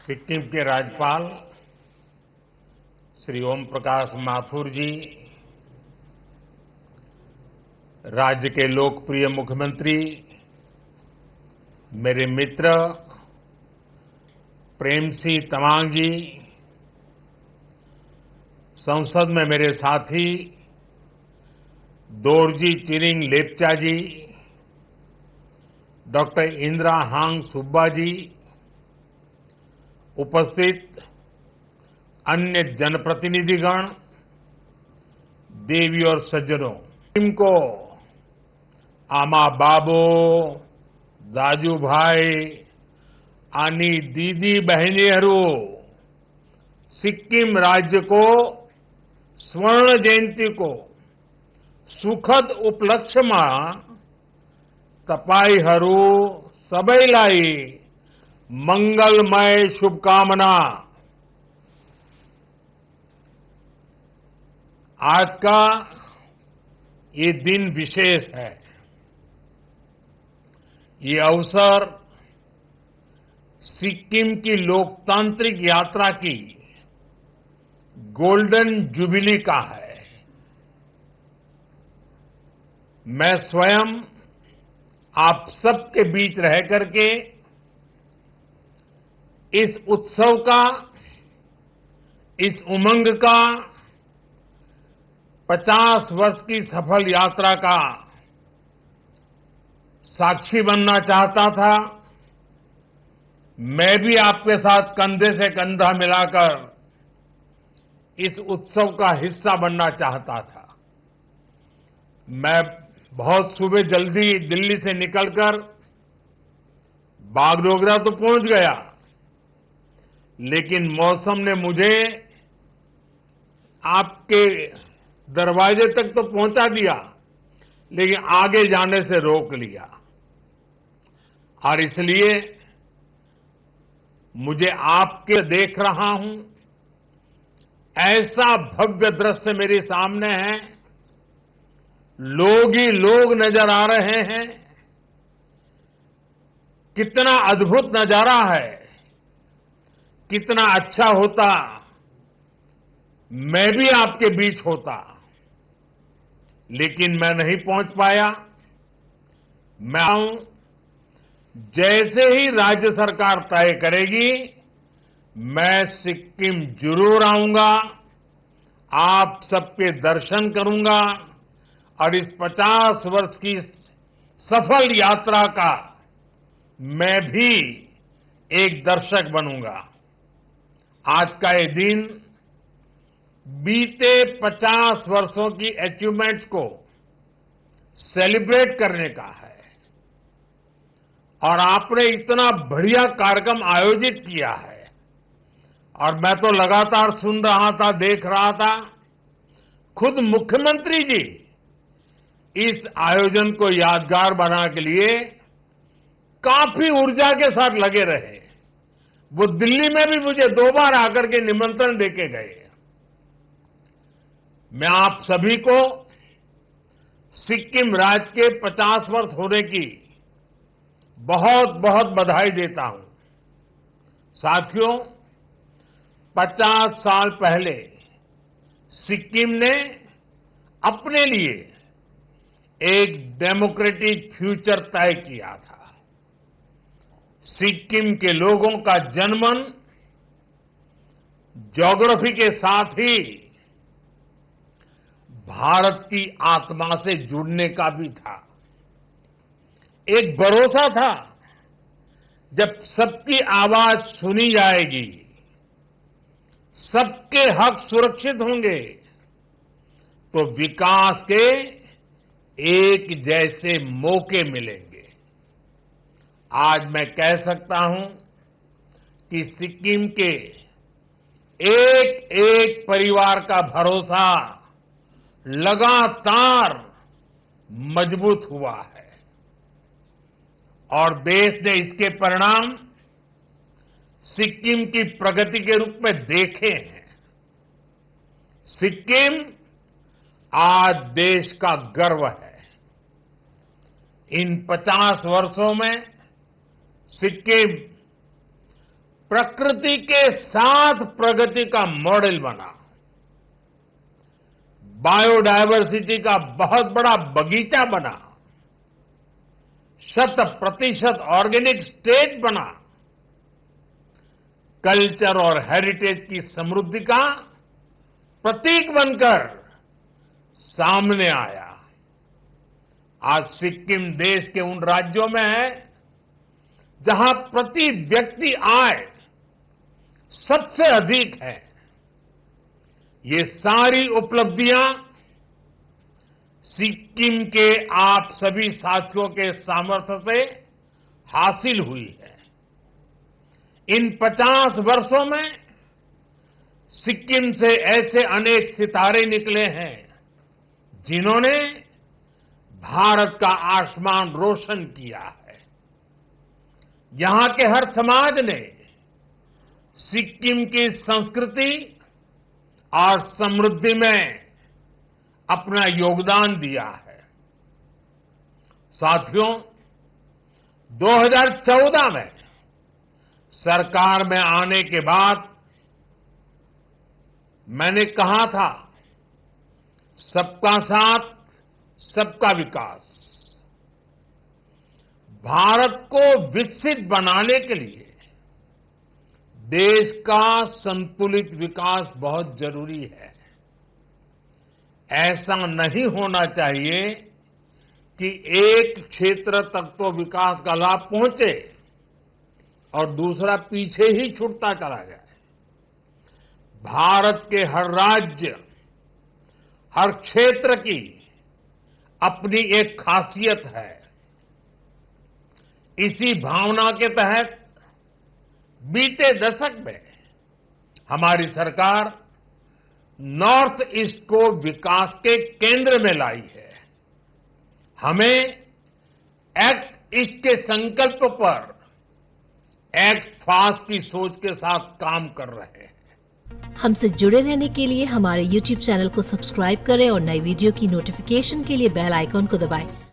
सिक्किम के राज्यपाल श्री ओम प्रकाश माथुर जी, राज्य के लोकप्रिय मुख्यमंत्री, मेरे मित्र प्रेमसिंह तमांग जी, संसद में मेरे साथी दोरजी चिरिंग लेप्चा जी, डॉक्टर इंदिरा हांग सुब्बा जी, उपस्थित अन्य जनप्रतिनिधिगण, देवी और सज्जनों, टीम को आमा बाबो, दाजू भाई, आनी दीदी बहनीहरू, सिक्किम राज्य को स्वर्ण जयंती को सुखद उपलक्ष्यमा तपाईहरू सबैलाई मंगलमय शुभकामना। आज का ये दिन विशेष है। ये अवसर सिक्किम की लोकतांत्रिक यात्रा की गोल्डन जुबिली का है। मैं स्वयं आप सबके बीच रह करके इस उत्सव का, इस उमंग का, 50 वर्ष की सफल यात्रा का साक्षी बनना चाहता था। मैं भी आपके साथ कंधे से कंधा मिलाकर इस उत्सव का हिस्सा बनना चाहता था। मैं बहुत सुबह जल्दी दिल्ली से निकलकर बागडोगरा तो पहुंच गया, लेकिन मौसम ने मुझे आपके दरवाजे तक तो पहुंचा दिया, लेकिन आगे जाने से रोक लिया। और इसलिए मुझे आपके देख रहा हूं, ऐसा भव्य दृश्य मेरे सामने है, लोग ही लोग नजर आ रहे हैं। कितना अद्भुत नजारा है। कितना अच्छा होता मैं भी आपके बीच होता, लेकिन मैं नहीं पहुंच पाया। मैं जैसे ही राज्य सरकार तय करेगी, मैं सिक्किम जरूर आऊंगा, आप सबके दर्शन करूंगा और इस 50 वर्ष की सफल यात्रा का मैं भी एक दर्शक बनूंगा। आज का ये दिन बीते 50 वर्षों की अचीवमेंट्स को सेलिब्रेट करने का है। और आपने इतना बढ़िया कार्यक्रम आयोजित किया है, और मैं तो लगातार सुन रहा था, देख रहा था। खुद मुख्यमंत्री जी इस आयोजन को यादगार बनाने के लिए काफी ऊर्जा के साथ लगे रहे। वो दिल्ली में भी मुझे 2 बार आकर के निमंत्रण देके गए। मैं आप सभी को सिक्किम राज्य के 50 वर्ष होने की बहुत बहुत बधाई देता हूं। साथियों, 50 साल पहले सिक्किम ने अपने लिए एक डेमोक्रेटिक फ्यूचर तय किया था। सिक्किम के लोगों का जनमन ज्योग्राफी के साथ ही भारत की आत्मा से जुड़ने का भी था। एक भरोसा था, जब सबकी आवाज सुनी जाएगी, सबके हक सुरक्षित होंगे, तो विकास के एक जैसे मौके मिलेंगे। आज मैं कह सकता हूं कि सिक्किम के एक एक परिवार का भरोसा लगातार मजबूत हुआ है, और देश ने इसके परिणाम सिक्किम की प्रगति के रूप में देखे हैं। सिक्किम आज देश का गर्व है। इन 50 वर्षों में सिक्किम प्रकृति के साथ प्रगति का मॉडल बना, बायोडायवर्सिटी का बहुत बड़ा बगीचा बना, 100% ऑर्गेनिक स्टेट बना, कल्चर और हेरिटेज की समृद्धि का प्रतीक बनकर सामने आया। आज सिक्किम देश के उन राज्यों में है जहां प्रति व्यक्ति आय सबसे अधिक है। ये सारी उपलब्धियां सिक्किम के आप सभी साथियों के सामर्थ्य से हासिल हुई है। इन 50 वर्षों में सिक्किम से ऐसे अनेक सितारे निकले हैं जिन्होंने भारत का आसमान रोशन किया है। यहां के हर समाज ने सिक्किम की संस्कृति और समृद्धि में अपना योगदान दिया है। साथियों, 2014 में सरकार में आने के बाद मैंने कहा था, सबका साथ सबका विकास। भारत को विकसित बनाने के लिए देश का संतुलित विकास बहुत जरूरी है। ऐसा नहीं होना चाहिए कि एक क्षेत्र तक तो विकास का लाभ पहुंचे और दूसरा पीछे ही छूटता चला जाए। भारत के हर राज्य, हर क्षेत्र की अपनी एक खासियत है। इसी भावना के तहत बीते दशक में हमारी सरकार नॉर्थ ईस्ट को विकास के केंद्र में लाई है। हमें एक्ट ईस्ट के संकल्प पर एक्ट फास्ट की सोच के साथ काम कर रहे हैं। हमसे जुड़े रहने के लिए हमारे YouTube चैनल को सब्सक्राइब करें और नई वीडियो की नोटिफिकेशन के लिए बेल आइकॉन को दबाएं।